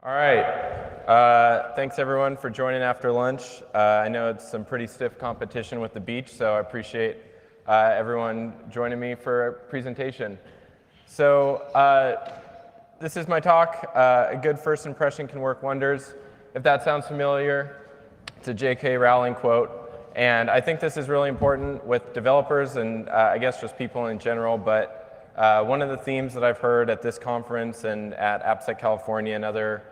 All right. Thanks everyone for joining after lunch. I know it's some pretty stiff competition with the beach, so I appreciate everyone joining me for a presentation. So this is my talk. A good first impression can work wonders. If that sounds familiar, it's a J.K. Rowling quote. And I think this is really important with developers and I guess just people in general, but one of the themes that I've heard at this conference and at AppSec California and other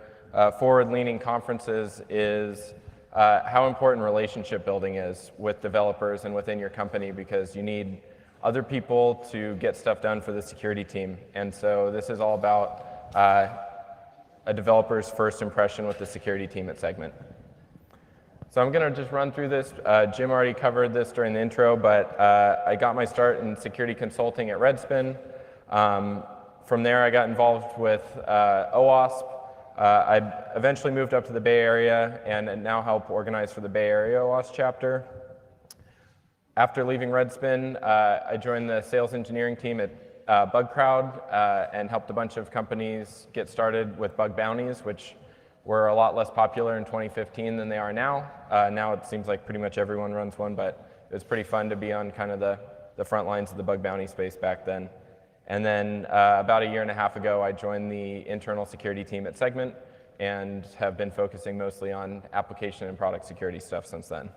forward-leaning conferences is how important relationship building is with developers and within your company, because you need other people to get stuff done for the security team. And so this is all about a developer's first impression with the security team at Segment. So I'm going to just run through this. Jim already covered this during the intro, but I got my start in security consulting at Redspin. From there, I got involved with OWASP. I eventually moved up to the Bay Area and now help organize for the Bay Area OWASP chapter. After leaving Redspin, I joined the sales engineering team at BugCrowd and helped a bunch of companies get started with bug bounties, which were a lot less popular in 2015 than they are now. Now it seems like pretty much everyone runs one, but it was pretty fun to be on kind of the front lines of the bug bounty space back then. And then about a year and a half ago, I joined the internal security team at Segment and have been focusing mostly on application and product security stuff since then.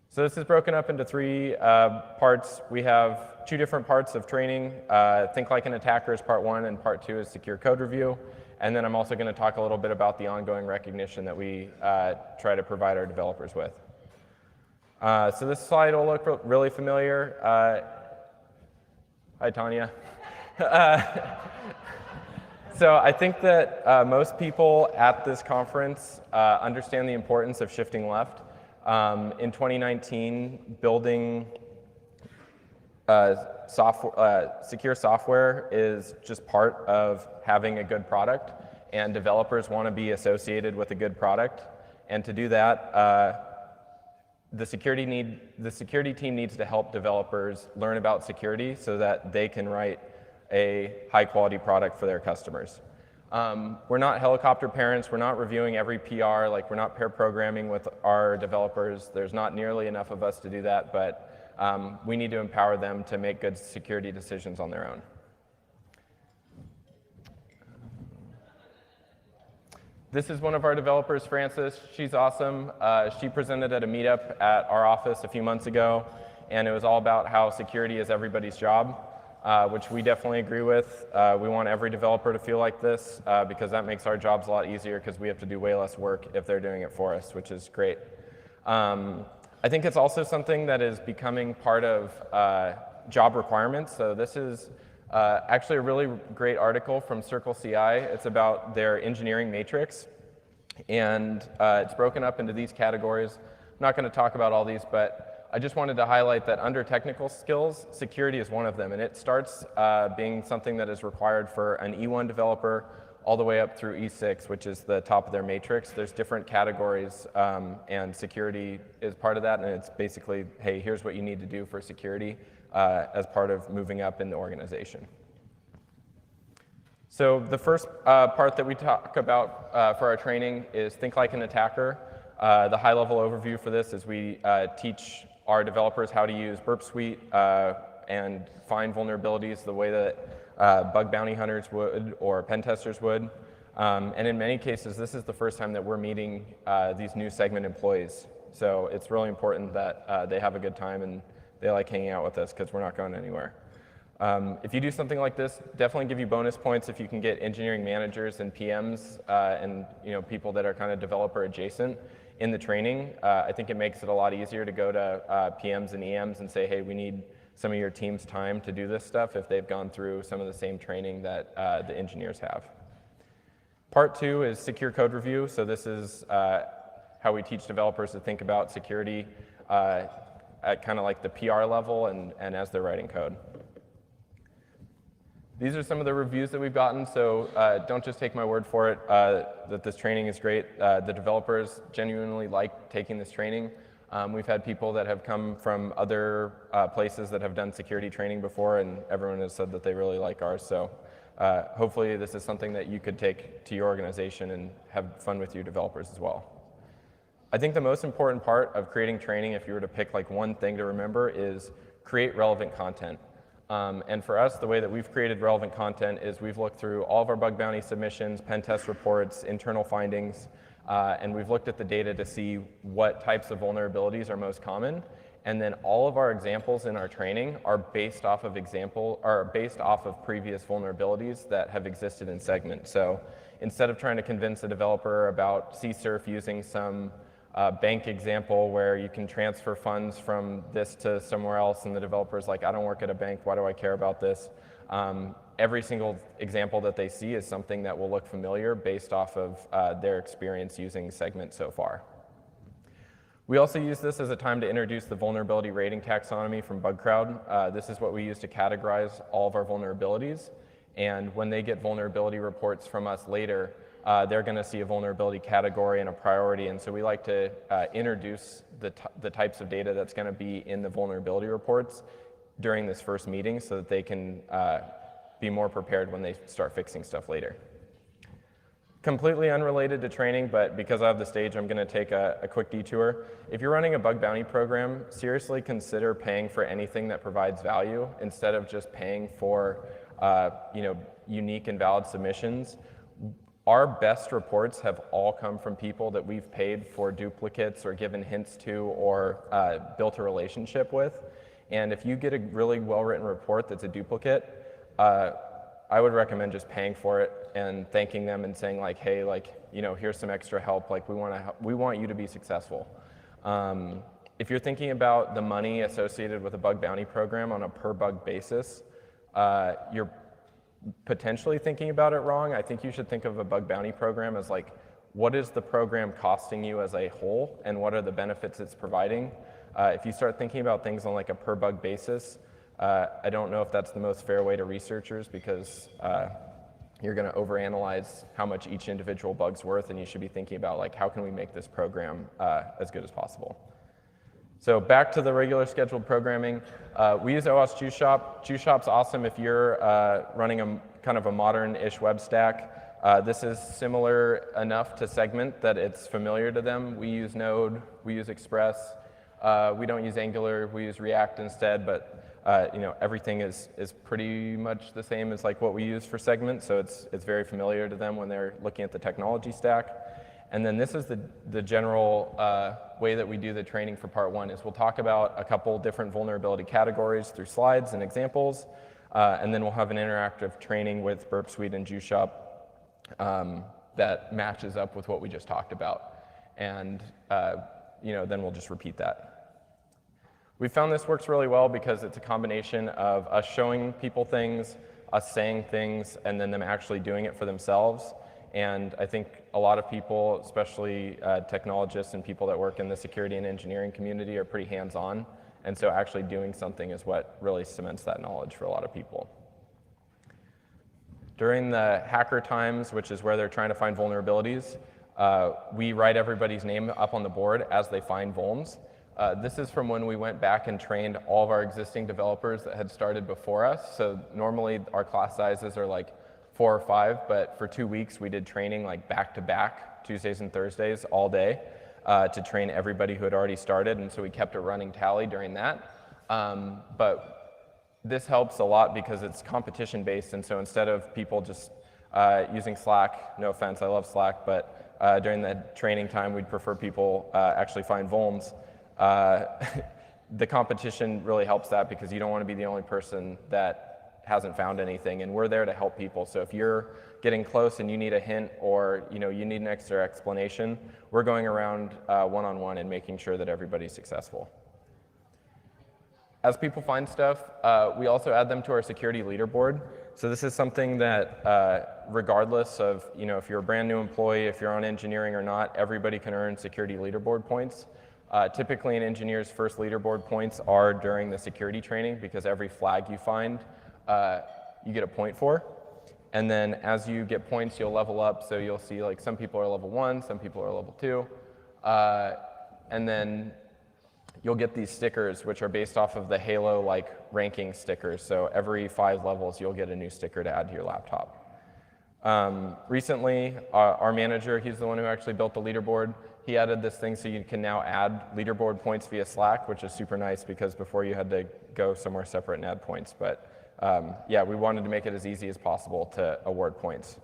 So this is broken up into three parts. We have two different parts of training. Think Like an Attacker is part one, and part two is secure code review. And then I'm also going to talk a little bit about the ongoing recognition that we try to provide our developers with. So this slide will look really familiar. Hi, Tanya. So I think that most people at this conference understand the importance of shifting left. In 2019, building secure software is just part of having a good product, and developers want to be associated with a good product. And to do that, the security team needs to help developers learn about security so that they can write a high-quality product for their customers. We're not helicopter parents. We're not reviewing every PR. Like, we're not pair programming with our developers. There's not nearly enough of us to do that, but we need to empower them to make good security decisions on their own. This is one of our developers, Frances. She's awesome. She presented at a meetup at our office a few months ago, and it was all about how security is everybody's job, which we definitely agree with. We want every developer to feel like this because that makes our jobs a lot easier, because we have to do way less work if they're doing it for us, which is great. I think it's also something that is becoming part of job requirements. So this is actually a really great article from Circle CI. It's about their engineering matrix, and it's broken up into these categories. I'm not going to talk about all these, but I just wanted to highlight that under technical skills, security is one of them, and it starts being something that is required for an E1 developer all the way up through E6, which is the top of their matrix. There's different categories, and security is part of that, and it's basically, hey, here's what you need to do for security as part of moving up in the organization. So the first part that we talk about for our training is Think Like an Attacker. The high-level overview for this is we teach our developers how to use Burp Suite and find vulnerabilities the way that bug bounty hunters would or pen testers would. And in many cases, this is the first time that we're meeting these new Segment employees. So it's really important that they have a good time and they like hanging out with us, because we're not going anywhere. If you do something like this, definitely give you bonus points if you can get engineering managers and PMs and people that are kind of developer adjacent in the training. I think it makes it a lot easier to go to PMs and EMs and say, hey, we need some of your team's time to do this stuff if they've gone through some of the same training that the engineers have. Part two is secure code review. So this is how we teach developers to think about security at kind of like the PR level and as they're writing code. These are some of the reviews that we've gotten, so don't just take my word for it that this training is great. The developers genuinely like taking this training. We've had people that have come from other places that have done security training before, and everyone has said that they really like ours, so hopefully this is something that you could take to your organization and have fun with your developers as well. I think the most important part of creating training, if you were to pick like one thing to remember, is create relevant content. And for us, the way that we've created relevant content is we've looked through all of our bug bounty submissions, pen test reports, internal findings, and we've looked at the data to see what types of vulnerabilities are most common. And then all of our examples in our training are based off of previous vulnerabilities that have existed in Segment. So instead of trying to convince a developer about CSRF using some bank example where you can transfer funds from this to somewhere else and the developer's like, I don't work at a bank, why do I care about this? Every single example that they see is something that will look familiar based off of their experience using Segment so far. We also use this as a time to introduce the vulnerability rating taxonomy from BugCrowd. This is what we use to categorize all of our vulnerabilities. And when they get vulnerability reports from us later, they're going to see a vulnerability category and a priority. And so we like to introduce the types of data that's going to be in the vulnerability reports during this first meeting so that they can be more prepared when they start fixing stuff later. Completely unrelated to training, but because I have the stage, I'm going to take a quick detour. If you're running a bug bounty program, seriously consider paying for anything that provides value instead of just paying for unique and valid submissions. Our best reports have all come from people that we've paid for duplicates or given hints to or built a relationship with. And if you get a really well-written report that's a duplicate, I would recommend just paying for it and thanking them and saying like, hey, here's some extra help. Like, we want you to be successful. If you're thinking about the money associated with a bug bounty program on a per bug basis, you're potentially thinking about it wrong. I think you should think of a bug bounty program as like, what is the program costing you as a whole and what are the benefits it's providing? If you start thinking about things on like a per bug basis, I don't know if that's the most fair way to researchers because you're going to overanalyze how much each individual bug's worth, and you should be thinking about like, how can we make this program as good as possible? So back to the regular scheduled programming. We use OWASP JuiceShop. JuiceShop's awesome if you're running a kind of a modern-ish web stack. This is similar enough to Segment that it's familiar to them. We use Node, we use Express. We don't use Angular, we use React instead, but everything is pretty much the same as like what we use for Segment, so it's very familiar to them when they're looking at the technology stack. And then this is the general way that we do the training for part one is we'll talk about a couple different vulnerability categories through slides and examples, and then we'll have an interactive training with Burp Suite and JuiceShop that matches up with what we just talked about. And then we'll just repeat that. We found this works really well because it's a combination of us showing people things, us saying things, and then them actually doing it for themselves. And I think a lot of people, especially technologists and people that work in the security and engineering community, are pretty hands-on. And so actually doing something is what really cements that knowledge for a lot of people. During the hacker times, which is where they're trying to find vulnerabilities, we write everybody's name up on the board as they find vulns. This is from when we went back and trained all of our existing developers that had started before us. So normally our class sizes are like 4 or 5, but for 2 weeks we did training like back-to-back, Tuesdays and Thursdays, all day, to train everybody who had already started, and so we kept a running tally during that. But this helps a lot because it's competition-based, and so instead of people just using Slack, no offense, I love Slack, but during the training time we'd prefer people actually find vulns. The competition really helps that because you don't want to be the only person that hasn't found anything, and we're there to help people. So if you're getting close and you need a hint or you need an extra explanation, we're going around one-on-one and making sure that everybody's successful. As people find stuff, we also add them to our security leaderboard. So this is something that regardless of if you're a brand new employee, if you're on engineering or not, everybody can earn security leaderboard points. Typically an engineer's first leaderboard points are during the security training because every flag you find you get a point for. And then as you get points, you'll level up. So you'll see like some people are level 1, some people are level 2. And then you'll get these stickers, which are based off of the Halo-like ranking stickers. So every 5 levels, you'll get a new sticker to add to your laptop. Recently, our manager, he's the one who actually built the leaderboard. He added this thing so you can now add leaderboard points via Slack, which is super nice because before you had to go somewhere separate and add points. But yeah, we wanted to make it as easy as possible to award points.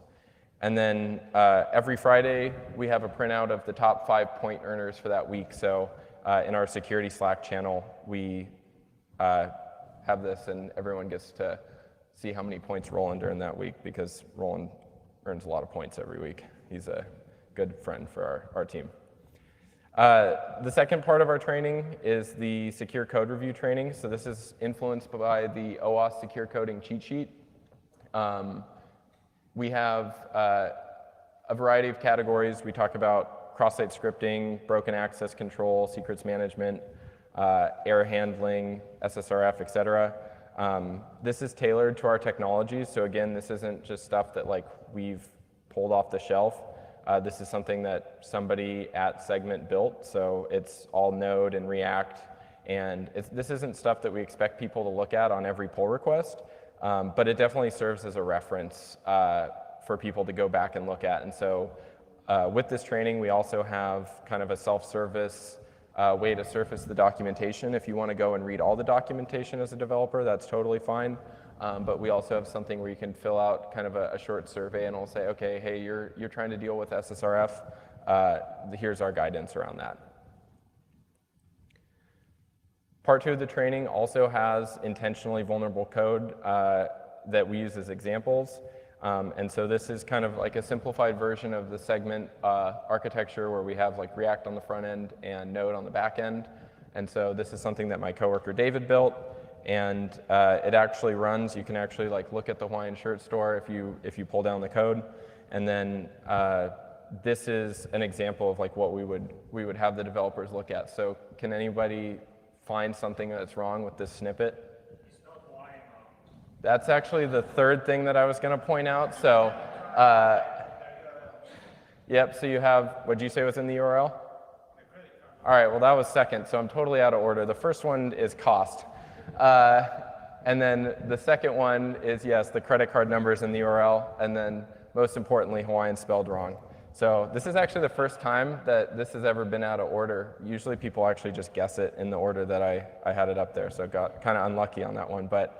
And then every Friday, we have a printout of the top 5 point earners for that week. So in our security Slack channel, we have this, and everyone gets to see how many points Roland earned that week, because Roland earns a lot of points every week. He's a good friend for our team. The second part of our training is the secure code review training. So this is influenced by the OWASP secure coding cheat sheet. We have a variety of categories. We talk about cross-site scripting, broken access control, secrets management, error handling, SSRF, et cetera. This is tailored to our technologies. So again, this isn't just stuff that like we've pulled off the shelf. This is something that somebody at Segment built. So it's all Node and React. And this isn't stuff that we expect people to look at on every pull request. But it definitely serves as a reference for people to go back and look at. And so with this training, we also have kind of a self-service way to surface the documentation. If you want to go and read all the documentation as a developer, that's totally fine. But we also have something where you can fill out kind of a short survey, and it'll say, okay, hey, you're trying to deal with SSRF. Here's our guidance around that. Part 2 of the training also has intentionally vulnerable code that we use as examples. And so this is kind of like a simplified version of the Segment architecture, where we have like React on the front end and Node on the back end. And so this is something that my coworker David built, and it actually runs. You can actually like look at the Hawaiian shirt store if you pull down the code. And then this is an example of like what we would have the developers look at. So can anybody find something that's wrong with this snippet? That's actually the third thing that I was going to point out. So, yep, so you have, what did you say was in the URL? All right, well, that was second, so I'm totally out of order. The first one is cost. And then the second one is, yes, the credit card numbers in the URL. And then, most importantly, Hawaiian spelled wrong. So this is actually the first time that this has ever been out of order. Usually people actually just guess it in the order that I had it up there, so got kind of unlucky on that one. But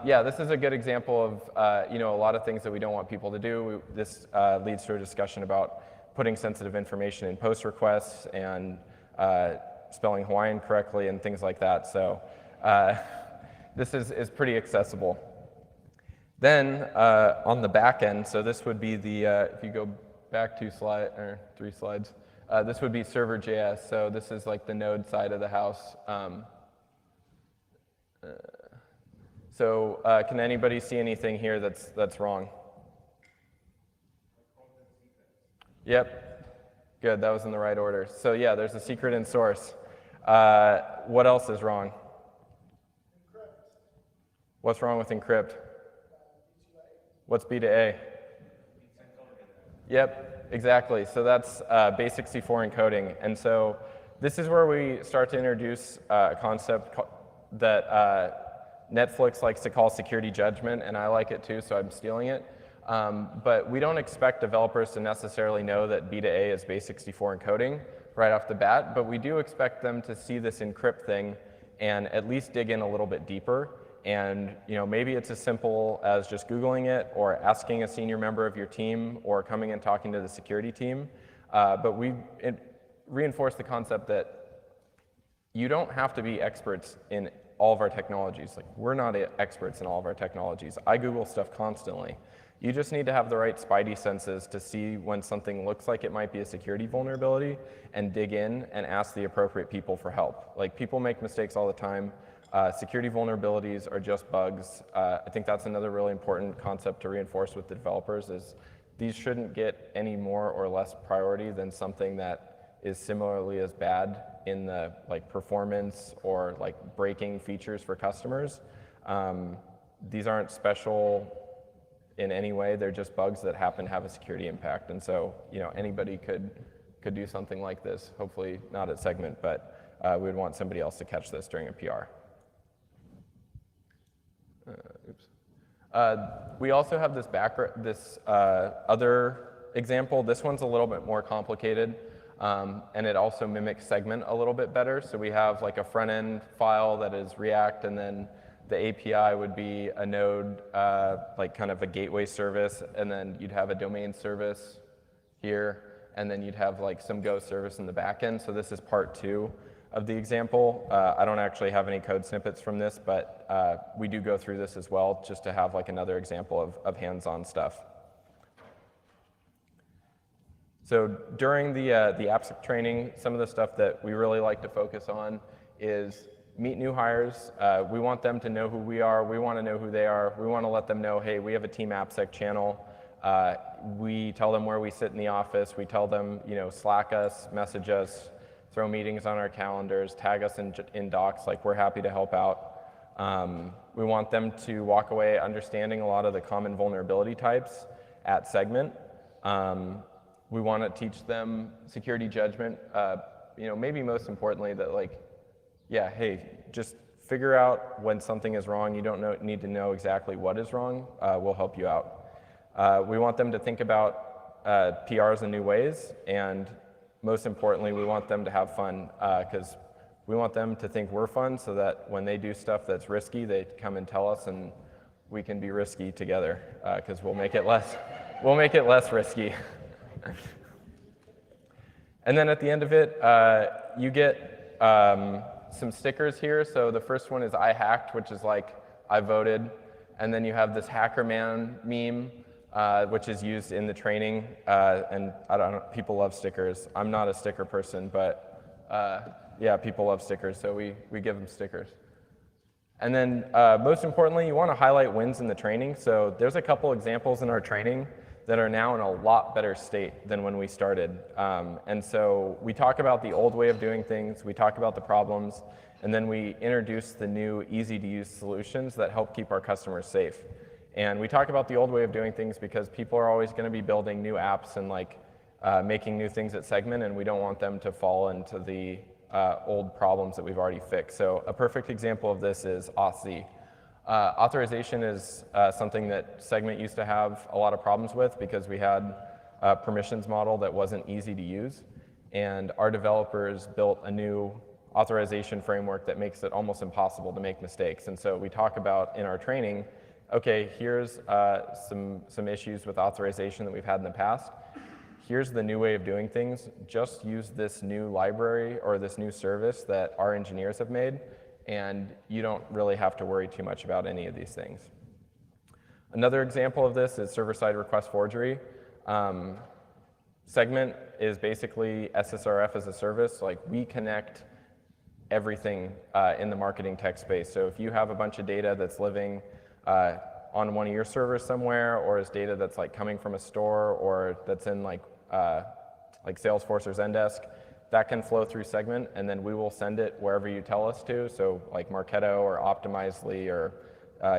yeah, this is a good example of a lot of things that we don't want people to do. This leads to a discussion about putting sensitive information in post requests and spelling Hawaiian correctly and things like that. So this is pretty accessible. Then on the back end, so this would be the, if you go back 3 slides, this would be server.js. So this is like the Node side of the house. So can anybody see anything here that's wrong? Yep, good, that was in the right order. So yeah, there's a secret in source. What else is wrong? Encrypt. What's wrong with encrypt? What's B2A? Yep, exactly. So that's base64 encoding. And so this is where we start to introduce a concept that Netflix likes to call security judgment, and I like it too, so I'm stealing it. But we don't expect developers to necessarily know that B2A is base64 encoding right off the bat, but we do expect them to see this encrypt thing and at least dig in a little bit deeper. And maybe it's as simple as just Googling it or asking a senior member of your team or coming and talking to the security team. But we reinforce the concept that you don't have to be experts in all of our technologies. Like, we're not experts in all of our technologies. I Google stuff constantly. You just need to have the right spidey senses to see when something looks like it might be a security vulnerability and dig in and ask the appropriate people for help. Like, people make mistakes all the time. Security vulnerabilities are just bugs. I think that's another really important concept to reinforce with the developers is these shouldn't get any more or less priority than something that is similarly as bad in the performance or breaking features for customers. These aren't special in any way. They're just bugs that happen to have a security impact. And so anybody could do something like this. Hopefully not at Segment, but we would want somebody else to catch this during a PR. We also have this other example. This one's a little bit more complicated, and it also mimics segment a little bit better. So we have like a front-end file that is React, and then the API would be a node, like kind of a gateway service, and then you'd have a domain service here, and then you'd have like some Go service in the backend. So this is part 2 of the example. I don't actually have any code snippets from this, but we do go through this as well, just to have like another example of hands-on stuff. So during the AppSec training, some of the stuff that we really like to focus on is meet new hires. We want them to know who we are. We want to know who they are. We want to let them know, hey, we have a Team AppSec channel. We tell them where we sit in the office. We tell them, Slack us, message us, throw meetings on our calendars, tag us in docs, like we're happy to help out. We want them to walk away understanding a lot of the common vulnerability types at Segment. We want to teach them security judgment, maybe most importantly that hey, just figure out when something is wrong. You don't need to know exactly what is wrong. We'll help you out. We want them to think about PRs in new ways, and most importantly, we want them to have fun, because we want them to think we're fun so that when they do stuff that's risky, they come and tell us, and we can be risky together, because we'll make it less risky. And then at the end of it, you get some stickers here. So the first one is I hacked, which is like I voted. And then you have this hacker man meme, which is used in the training. And I don't know, people love stickers. I'm not a sticker person, but yeah, people love stickers, so we give them stickers. And then most importantly, you want to highlight wins in the training. So there's a couple examples in our training that are now in a lot better state than when we started. And so we talk about the old way of doing things, we talk about the problems, and then we introduce the new easy-to-use solutions that help keep our customers safe. And we talk about the old way of doing things because people are always going to be building new apps and making new things at Segment, and we don't want them to fall into the old problems that we've already fixed. So a perfect example of this is Auth0. Authorization is something that Segment used to have a lot of problems with because we had a permissions model that wasn't easy to use. And our developers built a new authorization framework that makes it almost impossible to make mistakes. And so we talk about in our training, okay, here's some issues with authorization that we've had in the past. Here's the new way of doing things. Just use this new library or this new service that our engineers have made, and you don't really have to worry too much about any of these things. Another example of this is server-side request forgery. Segment is basically SSRF as a service. Like, we connect everything in the marketing tech space. So if you have a bunch of data that's living on one of your servers somewhere, or is data that's coming from a store, or that's in like Salesforce or Zendesk, that can flow through Segment, and then we will send it wherever you tell us to. So like Marketo or Optimizely, or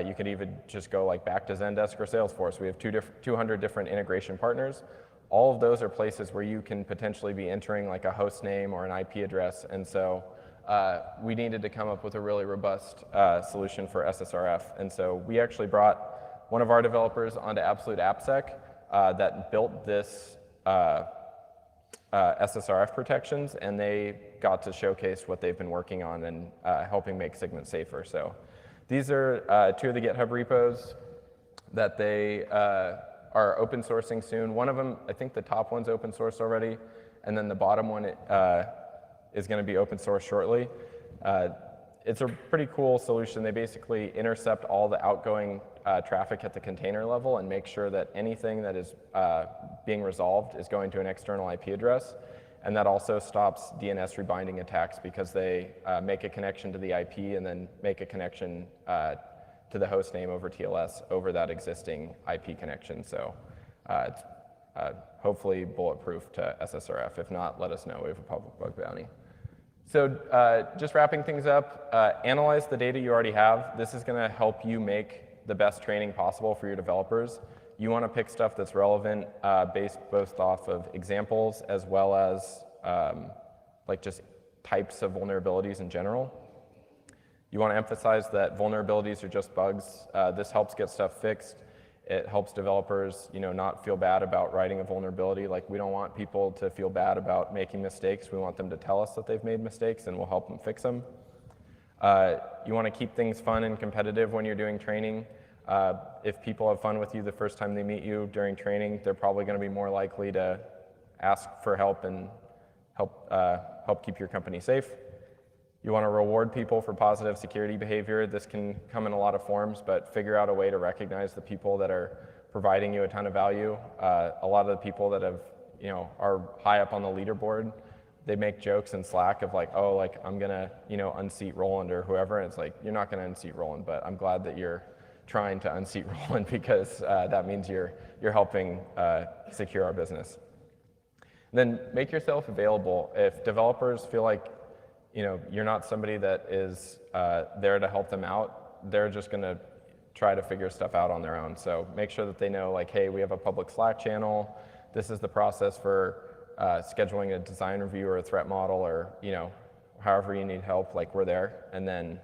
you could even just go back to Zendesk or Salesforce. We have 200 different integration partners. All of those are places where you can potentially be entering a host name or an IP address. And so we needed to come up with a really robust solution for SSRF. And so we actually brought one of our developers onto Absolute AppSec that built this SSRF protections, and they got to showcase what they've been working on and helping make Segment safer. So these are 2 of the GitHub repos that they are open sourcing soon. One of them, I think the top one's open source already, and then the bottom one is going to be open source shortly. It's a pretty cool solution. They basically intercept all the outgoing traffic at the container level and make sure that anything that is being resolved is going to an external IP address. And that also stops DNS rebinding attacks because they make a connection to the IP and then make a connection to the host name over TLS over that existing IP connection. So it's hopefully bulletproof to SSRF. If not, let us know. We have a public bug bounty. So just wrapping things up, analyze the data you already have. This is going to help you make the best training possible for your developers. You want to pick stuff that's relevant based both off of examples as well as just types of vulnerabilities in general. You want to emphasize that vulnerabilities are just bugs. This helps get stuff fixed. It helps developers, not feel bad about writing a vulnerability. Like, we don't want people to feel bad about making mistakes. We want them to tell us that they've made mistakes, and we'll help them fix them. You want to keep things fun and competitive when you're doing training. If people have fun with you the first time they meet you during training, they're probably going to be more likely to ask for help and help keep your company safe. You want to reward people for positive security behavior. This can come in a lot of forms, but figure out a way to recognize the people that are providing you a ton of value. A lot of the people that are high up on the leaderboard, they make jokes in Slack of like, oh, like I'm gonna, unseat Roland or whoever. And it's like, you're not gonna unseat Roland, but I'm glad that you're trying to unseat Roland because that means you're helping secure our business. And then make yourself available. If developers feel like you're not somebody that is there to help them out, they're just going to try to figure stuff out on their own. So make sure that they know, like, hey, we have a public Slack channel. This is the process for scheduling a design review or a threat model, or however you need help, like, we're there. And then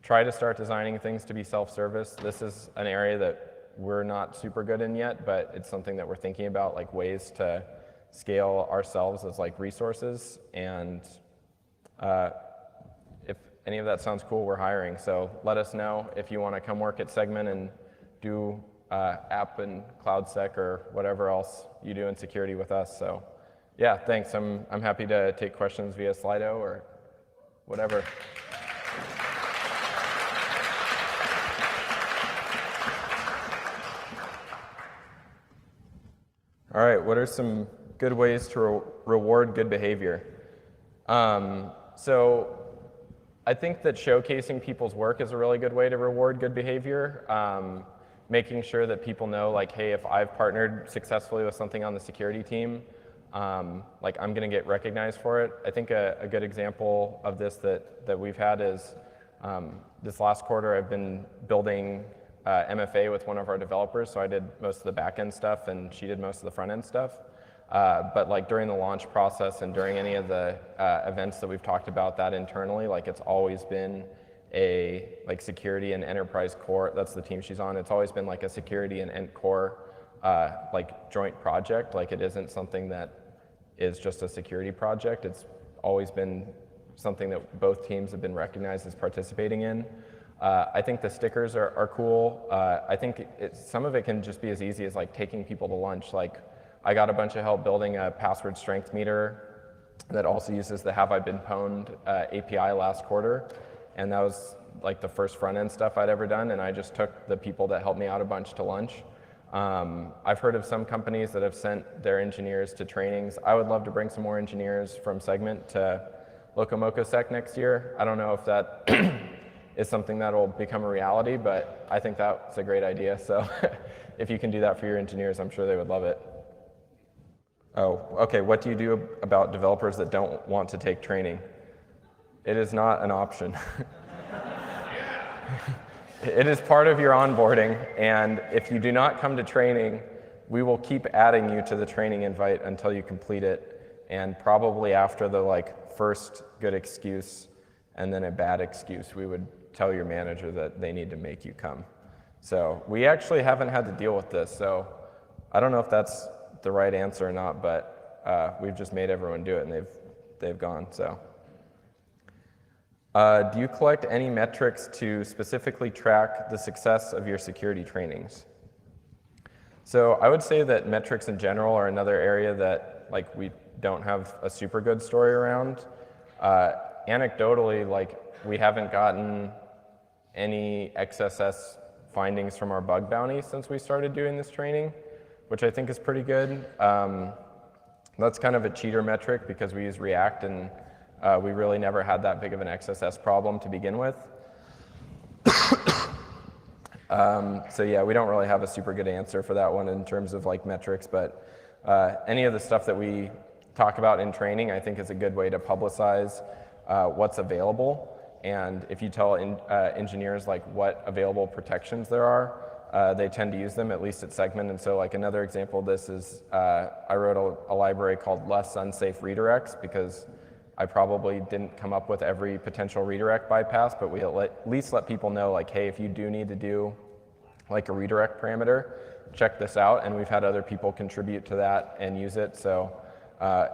try to start designing things to be self-service. This is an area that we're not super good in yet, but it's something that we're thinking about, like ways to scale ourselves as like resources. And if any of that sounds cool, we're hiring. So let us know if you want to come work at Segment and do app and CloudSec or whatever else you do in security with us. So yeah, thanks. I'm happy to take questions via Slido or whatever. All right, what are some good ways to reward good behavior? So I think that showcasing people's work is a really good way to reward good behavior. Making sure that people know, like, hey, if I've partnered successfully with something on the security team, like, I'm going to get recognized for it. I think a good example of this that we've had is this last quarter I've been building MFA with one of our developers, so I did most of the back-end stuff and she did most of the front-end stuff. But like during the launch process and during any of the events that we've talked about that internally, like, it's always been a like security and enterprise core. That's the team she's on. It's always been like a security and ent core like joint project. Like, it isn't something that is just a security project. It's always been something that both teams have been recognized as participating in. I think the stickers are cool. I think some of it can just be as easy as like taking people to lunch. Like, I got a bunch of help building a password strength meter that also uses the Have I Been Pwned API last quarter. And that was like the first front-end stuff I'd ever done, and I just took the people that helped me out a bunch to lunch. I've heard of some companies that have sent their engineers to trainings. I would love to bring some more engineers from Segment to LocoMocoSec next year. I don't know if that is something that will become a reality, but I think that's a great idea. So if you can do that for your engineers, I'm sure they would love it. Oh, okay, what do you do about developers that don't want to take training? It is not an option. It is part of your onboarding, and if you do not come to training, we will keep adding you to the training invite until you complete it, and probably after the like first good excuse and then a bad excuse, we would tell your manager that they need to make you come. So we actually haven't had to deal with this, so I don't know if that's the right answer or not, but we've just made everyone do it, and they've gone. So, do you collect any metrics to specifically track the success of your security trainings? So I would say that metrics in general are another area that like we don't have a super good story around. Anecdotally, like, we haven't gotten any XSS findings from our bug bounty since we started doing this training, which I think is pretty good. That's kind of a cheater metric because we use React, and we really never had that big of an XSS problem to begin with. So yeah, we don't really have a super good answer for that one in terms of like metrics, but any of the stuff that we talk about in training, I think is a good way to publicize what's available. And if you tell engineers like what available protections there are, they tend to use them, at least at Segment. And so like another example of this is I wrote a library called less unsafe redirects because I probably didn't come up with every potential redirect bypass, but we at least let people know, like, hey, if you do need to do like a redirect parameter, check this out. And we've had other people contribute to that and use it. So I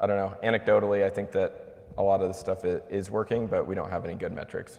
don't know, anecdotally, I think that a lot of the stuff is working, but we don't have any good metrics.